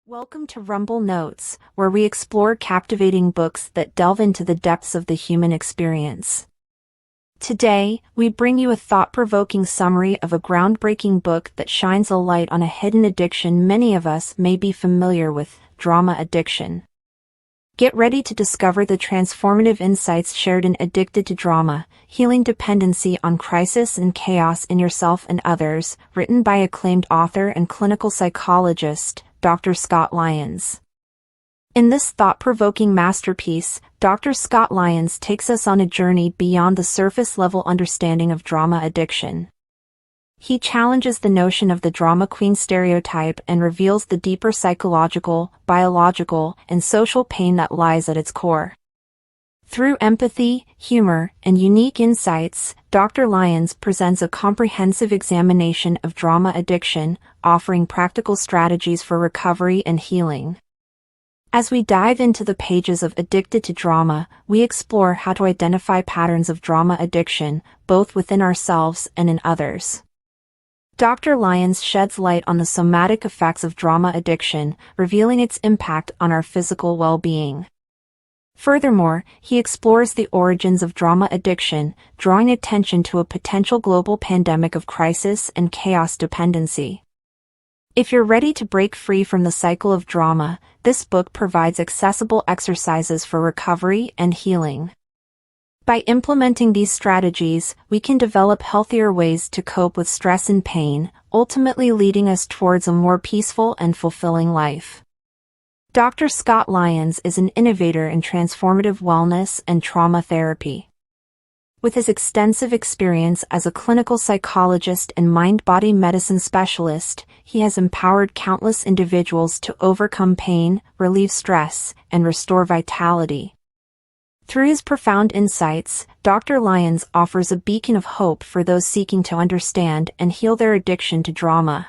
Welcome to Rumble Notes, where we explore captivating books that delve into the depths of the human experience. Today, we bring you a thought-provoking summary of a groundbreaking book that shines a light on a hidden addiction many of us may be familiar with: drama addiction. Get ready to discover the transformative insights shared in Addicted to Drama, Healing Dependency on Crisis and Chaos in Yourself and Others, written by acclaimed author and clinical psychologist, Dr. Scott Lyons. In this thought-provoking masterpiece, Dr. Scott Lyons takes us on a journey beyond the surface-level understanding of drama addiction. He challenges the notion of the drama queen stereotype and reveals the deeper psychological, biological, and social pain that lies at its core. Through empathy, humor, and unique insights, Dr. Lyons presents a comprehensive examination of drama addiction, offering practical strategies for recovery and healing. As we dive into the pages of Addicted to Drama, we explore how to identify patterns of drama addiction, both within ourselves and in others. Dr. Lyons sheds light on the somatic effects of drama addiction, revealing its impact on our physical well-being. Furthermore, he explores the origins of drama addiction, drawing attention to a potential global pandemic of crisis and chaos dependency. If you're ready to break free from the cycle of drama, this book provides accessible exercises for recovery and healing. By implementing these strategies, we can develop healthier ways to cope with stress and pain, ultimately leading us towards a more peaceful and fulfilling life. Dr. Scott Lyons is an innovator in transformative wellness and trauma therapy. With his extensive experience as a clinical psychologist and mind-body medicine specialist, he has empowered countless individuals to overcome pain, relieve stress, and restore vitality. Through his profound insights, Dr. Lyons offers a beacon of hope for those seeking to understand and heal their addiction to drama.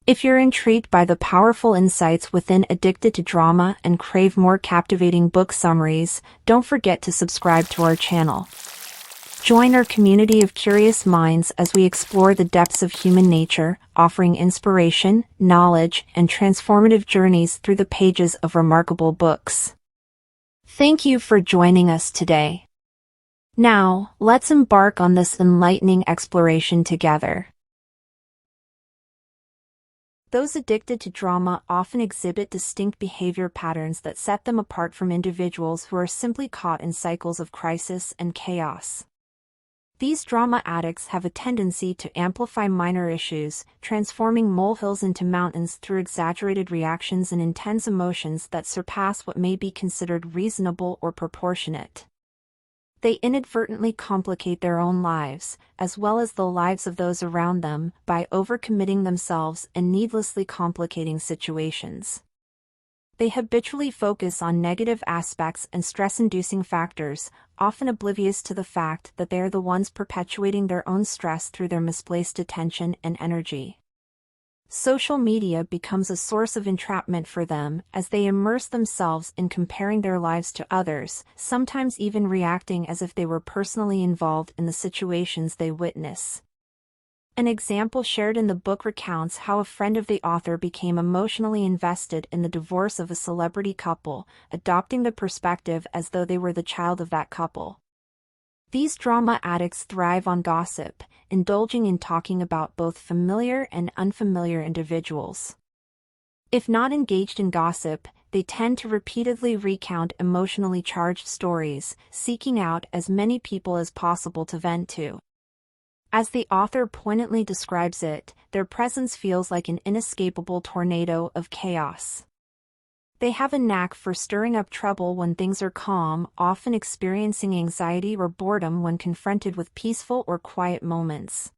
If you're intrigued by the powerful insights within Addicted to Drama and crave more captivating book summaries, don't forget to subscribe to our channel. Join our community of curious minds as we explore the depths of human nature, offering inspiration, knowledge, and transformative journeys through the pages of remarkable books. Thank you for joining us today. Now, let's embark on this enlightening exploration together. Those addicted to drama often exhibit distinct behavior patterns that set them apart from individuals who are simply caught in cycles of crisis and chaos. These drama addicts have a tendency to amplify minor issues, transforming molehills into mountains through exaggerated reactions and intense emotions that surpass what may be considered reasonable or proportionate. They inadvertently complicate their own lives, as well as the lives of those around them, by overcommitting themselves and needlessly complicating situations. They habitually focus on negative aspects and stress-inducing factors, often oblivious to the fact that they are the ones perpetuating their own stress through their misplaced attention and energy. Social media becomes a source of entrapment for them as they immerse themselves in comparing their lives to others, sometimes even reacting as if they were personally involved in the situations they witness. An example shared in the book recounts how a friend of the author became emotionally invested in the divorce of a celebrity couple, adopting the perspective as though they were the child of that couple. These drama addicts thrive on gossip, indulging in talking about both familiar and unfamiliar individuals. If not engaged in gossip, they tend to repeatedly recount emotionally charged stories, seeking out as many people as possible to vent to. As the author poignantly describes it, their presence feels like an inescapable tornado of chaos. They have a knack for stirring up trouble when things are calm, often experiencing anxiety or boredom when confronted with peaceful or quiet moments.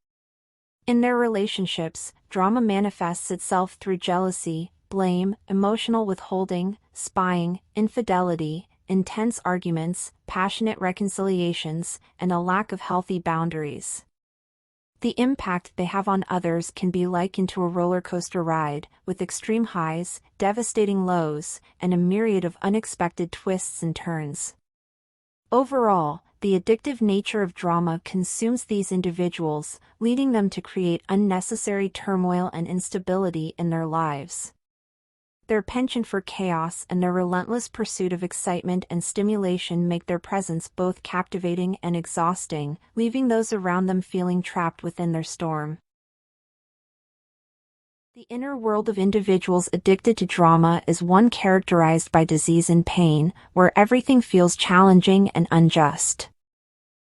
In their relationships, drama manifests itself through jealousy, blame, emotional withholding, spying, infidelity, intense arguments, passionate reconciliations, and a lack of healthy boundaries. The impact they have on others can be likened to a roller coaster ride, with extreme highs, devastating lows, and a myriad of unexpected twists and turns. Overall, the addictive nature of drama consumes these individuals, leading them to create unnecessary turmoil and instability in their lives. Their penchant for chaos and their relentless pursuit of excitement and stimulation make their presence both captivating and exhausting, leaving those around them feeling trapped within their storm. The inner world of individuals addicted to drama is one characterized by disease and pain, where everything feels challenging and unjust.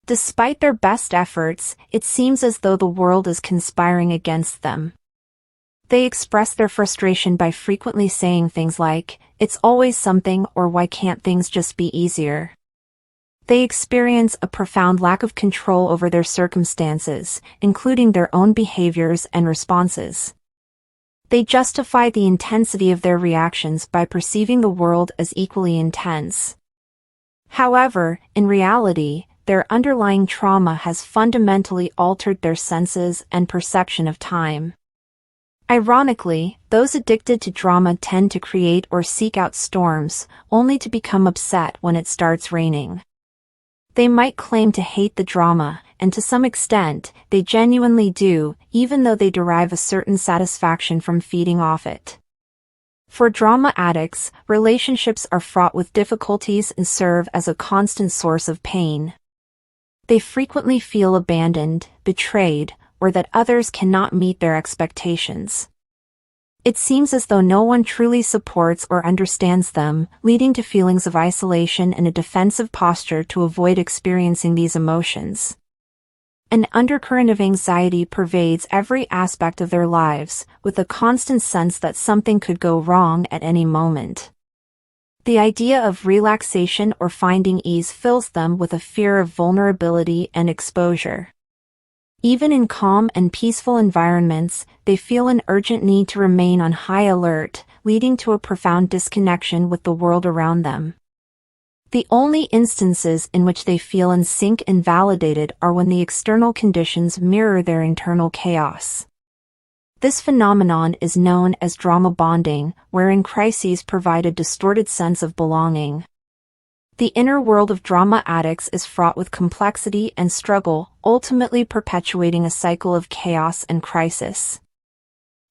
Despite their best efforts, it seems as though the world is conspiring against them. They express their frustration by frequently saying things like, "It's always something," or "Why can't things just be easier?" They experience a profound lack of control over their circumstances, including their own behaviors and responses. They justify the intensity of their reactions by perceiving the world as equally intense. However, in reality, their underlying trauma has fundamentally altered their senses and perception of time. Ironically, those addicted to drama tend to create or seek out storms, only to become upset when it starts raining. They might claim to hate the drama, and to some extent, they genuinely do, even though they derive a certain satisfaction from feeding off it. For drama addicts, relationships are fraught with difficulties and serve as a constant source of pain. They frequently feel abandoned, betrayed, or that others cannot meet their expectations. It seems as though no one truly supports or understands them, leading to feelings of isolation and a defensive posture to avoid experiencing these emotions. An undercurrent of anxiety pervades every aspect of their lives, with a constant sense that something could go wrong at any moment. The idea of relaxation or finding ease fills them with a fear of vulnerability and exposure. Even in calm and peaceful environments, they feel an urgent need to remain on high alert, leading to a profound disconnection with the world around them. The only instances in which they feel in sync and validated are when the external conditions mirror their internal chaos. This phenomenon is known as drama bonding, wherein crises provide a distorted sense of belonging. The inner world of drama addicts is fraught with complexity and struggle, ultimately perpetuating a cycle of chaos and crisis.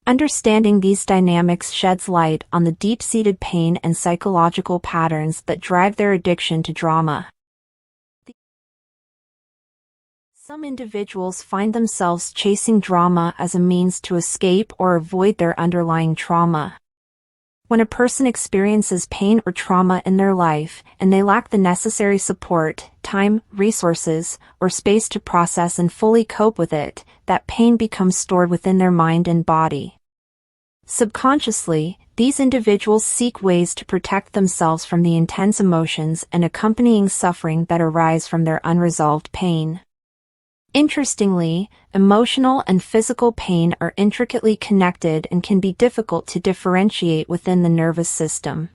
Understanding these dynamics sheds light on the deep-seated pain and psychological patterns that drive their addiction to drama. Some individuals find themselves chasing drama as a means to escape or avoid their underlying trauma. When a person experiences pain or trauma in their life, and they lack the necessary support, time, resources, or space to process and fully cope with it, that pain becomes stored within their mind and body. Subconsciously, these individuals seek ways to protect themselves from the intense emotions and accompanying suffering that arise from their unresolved pain. Interestingly, emotional and physical pain are intricately connected and can be difficult to differentiate within the nervous system.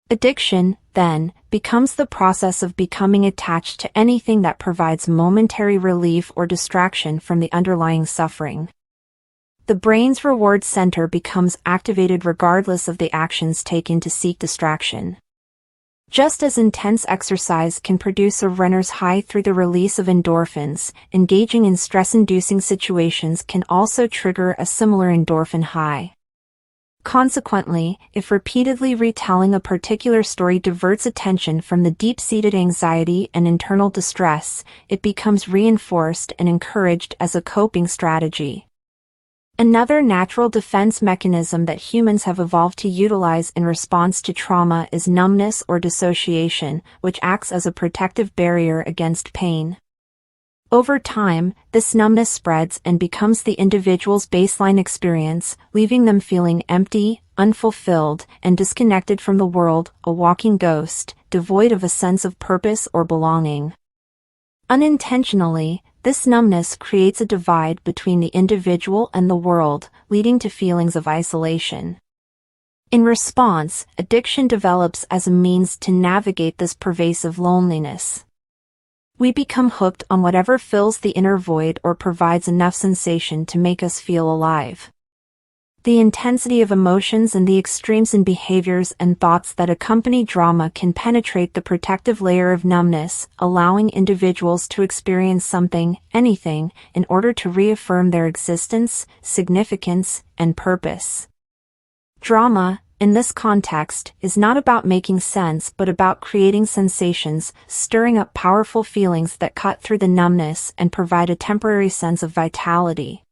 Addiction, then, becomes the process of becoming attached to anything that provides momentary relief or distraction from the underlying suffering. The brain's reward center becomes activated regardless of the actions taken to seek distraction. Just as intense exercise can produce a runner's high through the release of endorphins, engaging in stress-inducing situations can also trigger a similar endorphin high. Consequently, if repeatedly retelling a particular story diverts attention from the deep-seated anxiety and internal distress, it becomes reinforced and encouraged as a coping strategy. Another natural defense mechanism that humans have evolved to utilize in response to trauma is numbness or dissociation, which acts as a protective barrier against pain. Over time, this numbness spreads and becomes the individual's baseline experience, leaving them feeling empty, unfulfilled, and disconnected from the world, a walking ghost, devoid of a sense of purpose or belonging. Unintentionally, this numbness creates a divide between the individual and the world, leading to feelings of isolation. In response, addiction develops as a means to navigate this pervasive loneliness. We become hooked on whatever fills the inner void or provides enough sensation to make us feel alive. The intensity of emotions and the extremes in behaviors and thoughts that accompany drama can penetrate the protective layer of numbness, allowing individuals to experience something, anything, in order to reaffirm their existence, significance, and purpose. Drama, in this context, is not about making sense but about creating sensations, stirring up powerful feelings that cut through the numbness and provide a temporary sense of vitality.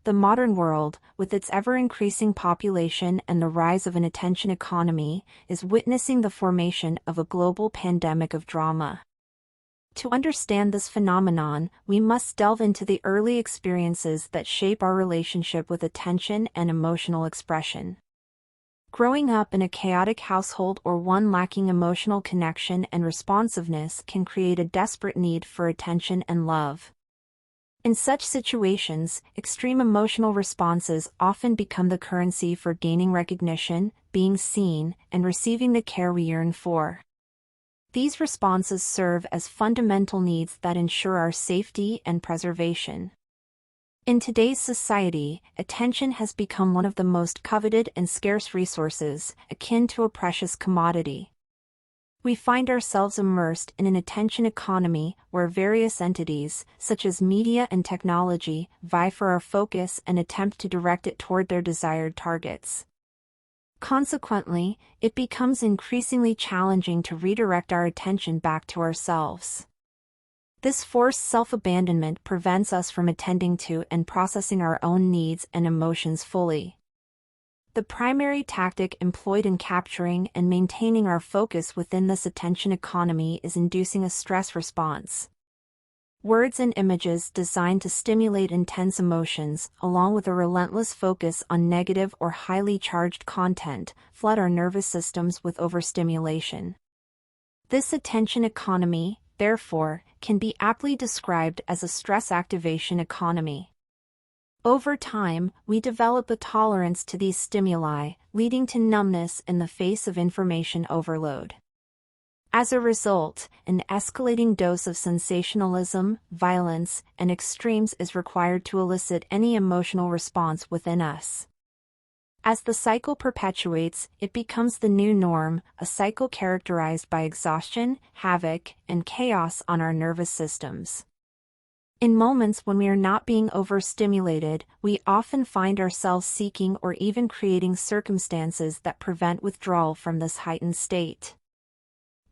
The modern world, with its ever-increasing population and the rise of an attention economy, is witnessing the formation of a global pandemic of drama. To understand this phenomenon, we must delve into the early experiences that shape our relationship with attention and emotional expression. Growing up in a chaotic household or one lacking emotional connection and responsiveness can create a desperate need for attention and love. In such situations, extreme emotional responses often become the currency for gaining recognition, being seen, and receiving the care we yearn for. These responses serve as fundamental needs that ensure our safety and preservation. In today's society, attention has become one of the most coveted and scarce resources, akin to a precious commodity. We find ourselves immersed in an attention economy where various entities, such as media and technology, vie for our focus and attempt to direct it toward their desired targets. Consequently, it becomes increasingly challenging to redirect our attention back to ourselves. This forced self-abandonment prevents us from attending to and processing our own needs and emotions fully. The primary tactic employed in capturing and maintaining our focus within this attention economy is inducing a stress response. Words and images designed to stimulate intense emotions, along with a relentless focus on negative or highly charged content, flood our nervous systems with overstimulation. This attention economy, therefore, can be aptly described as a stress activation economy. Over time, we develop a tolerance to these stimuli, leading to numbness in the face of information overload. As a result, an escalating dose of sensationalism, violence, and extremes is required to elicit any emotional response within us. As the cycle perpetuates, it becomes the new norm, a cycle characterized by exhaustion, havoc, and chaos on our nervous systems. In moments when we are not being overstimulated, we often find ourselves seeking or even creating circumstances that prevent withdrawal from this heightened state.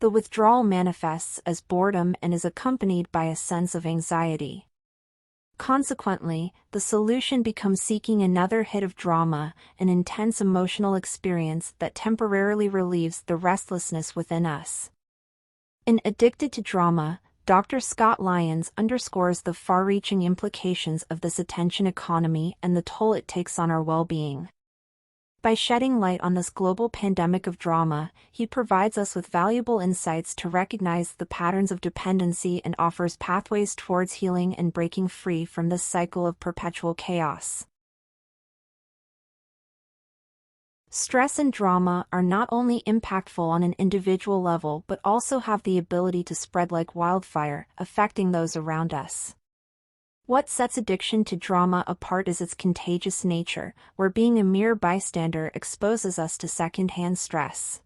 The withdrawal manifests as boredom and is accompanied by a sense of anxiety. Consequently, the solution becomes seeking another hit of drama, an intense emotional experience that temporarily relieves the restlessness within us. In Addicted to Drama, Dr. Scott Lyons underscores the far-reaching implications of this attention economy and the toll it takes on our well-being. By shedding light on this global pandemic of drama, he provides us with valuable insights to recognize the patterns of dependency and offers pathways towards healing and breaking free from this cycle of perpetual chaos. Stress and drama are not only impactful on an individual level but also have the ability to spread like wildfire, affecting those around us. What sets addiction to drama apart is its contagious nature, where being a mere bystander exposes us to secondhand stress.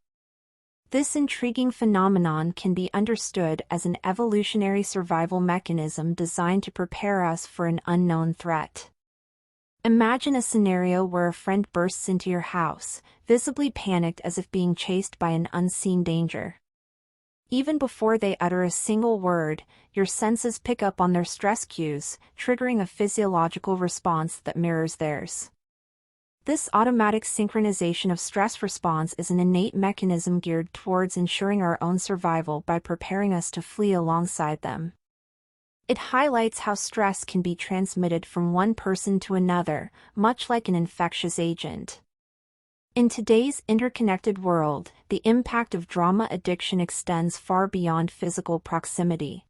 This intriguing phenomenon can be understood as an evolutionary survival mechanism designed to prepare us for an unknown threat. Imagine a scenario where a friend bursts into your house, visibly panicked as if being chased by an unseen danger. Even before they utter a single word, your senses pick up on their stress cues, triggering a physiological response that mirrors theirs. This automatic synchronization of stress response is an innate mechanism geared towards ensuring our own survival by preparing us to flee alongside them. It highlights how stress can be transmitted from one person to another, much like an infectious agent. In today's interconnected world, the impact of drama addiction extends far beyond physical proximity.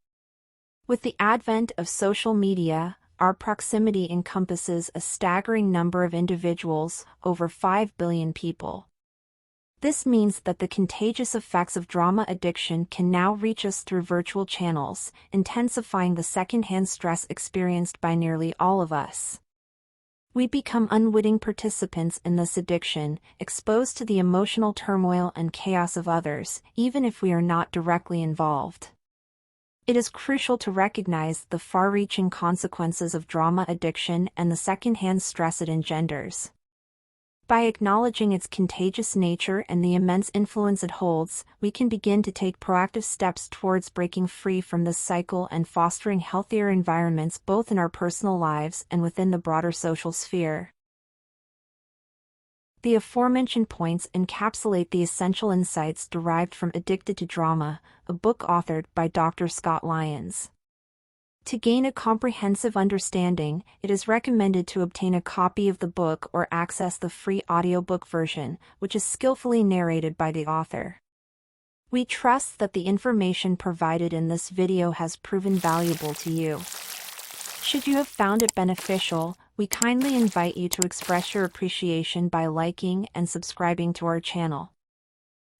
With the advent of social media, our proximity encompasses a staggering number of individuals, over 5 billion people. This means that the contagious effects of drama addiction can now reach us through virtual channels, intensifying the secondhand stress experienced by nearly all of us. We become unwitting participants in this addiction, exposed to the emotional turmoil and chaos of others, even if we are not directly involved. It is crucial to recognize the far-reaching consequences of drama addiction and the secondhand stress it engenders. By acknowledging its contagious nature and the immense influence it holds, we can begin to take proactive steps towards breaking free from this cycle and fostering healthier environments both in our personal lives and within the broader social sphere. The aforementioned points encapsulate the essential insights derived from Addicted to Drama, a book authored by Dr. Scott Lyons. To gain a comprehensive understanding, it is recommended to obtain a copy of the book or access the free audiobook version, which is skillfully narrated by the author. We trust that the information provided in this video has proven valuable to you. Should you have found it beneficial, we kindly invite you to express your appreciation by liking and subscribing to our channel.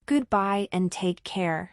Goodbye and take care.